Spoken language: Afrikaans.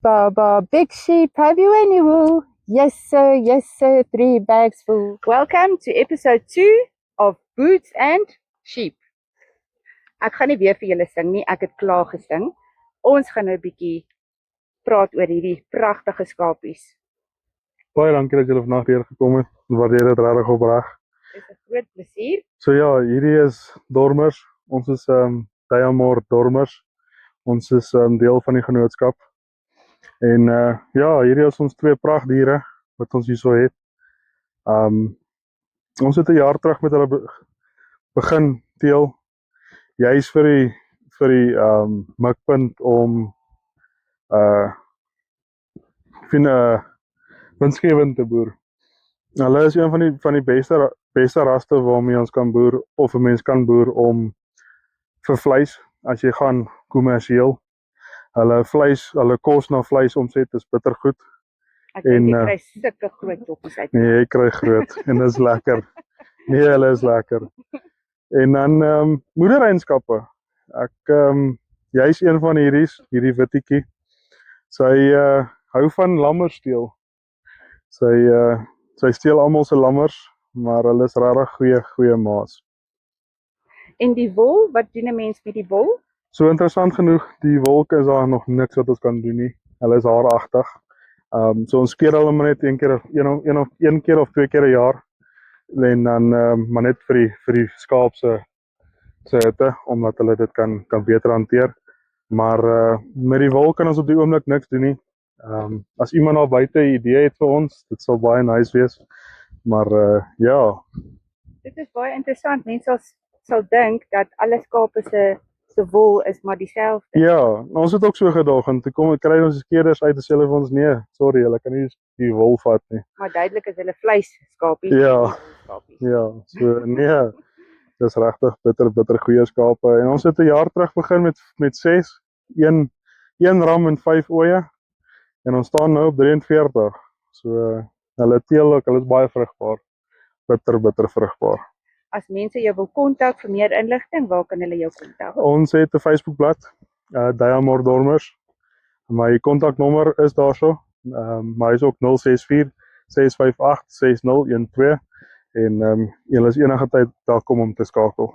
Baba, big sheep, have you any wool? Yes, sir, 3 bags full. Welcome to episode 2 of Boots and Sheep. Ek gaan nie weer vir julle sing nie, ek het klaar gesing. Ons gaan nou 'n bietjie praat oor hierdie pragtige skapies. Baie dankie dat julle vandag hier gekom het. Waardeer dit regtig opreg. Dit is 'n groot plesier. So ja, hierdie is dormers. Ons is Diamor dormers. Ons is deel van die genootskap. En ja, hierdie is ons 2 pragtdiere wat ons hierso het. Ons het 'n jaar terug met hulle begin teel. Juis vir die mikpunt om winsgewend te boer. Hulle is een van die beste raste waarmee ons kan boer of 'n mens kan boer om vir vleis as jy gaan kommersieel. Hulle kos na vleis omset is bitter goed. Ek dink jy kry sulke groot doppies uit. Nee, jy kry groot en dit is lekker. Nee, hulle is lekker. En dan moedereienskappe. Jy is een van hierdie wittetjie. Sy hou van lammers steel. Sy steel almal se lammers, maar hulle is regtig goeie maas. En die wol, wat doen 'n mens met die wol? So interessant genoeg, die wolk is daar nog niks wat ons kan doen nie. Hulle is haaragtig. So ons keer hulle maar net een keer of 2 keer 'n jaar. En dan maar net vir die skaap se hitte, omdat hulle dit kan beter hanteer. Maar met die wol kan ons op die oomblik niks doen nie. As iemand daar buite 'n idee het vir ons, dit sal baie nice wees. Maar ja. Dit is baie interessant. Mense sal dink dat alle skape se wol is maar dieselfde. Ja, ons het ook so gedag en toe kry ons skeerders uit en sê hulle vir ons nee, sorry, hulle kan nie die wol vat nie. Maar duidelik is hulle vleisskapies. Ja. Ja, so nee. Dis regtig bitter goeie skape. En ons het 'n jaar terug begin met 6, 1 ram en 5 ooe. En ons staan nou op 43. So hulle teel ook, hulle is baie vrugbaar. Bitter vrugbaar. As mense jou wil kontak vir meer inligting, waar kan hulle jou kontak? Ons het 'n Facebookblad, Diamor Dormers. My kontaknommer is daarso. Maar hy is ook 064 658 6012 en julle is enige tyd welkom om te skakel.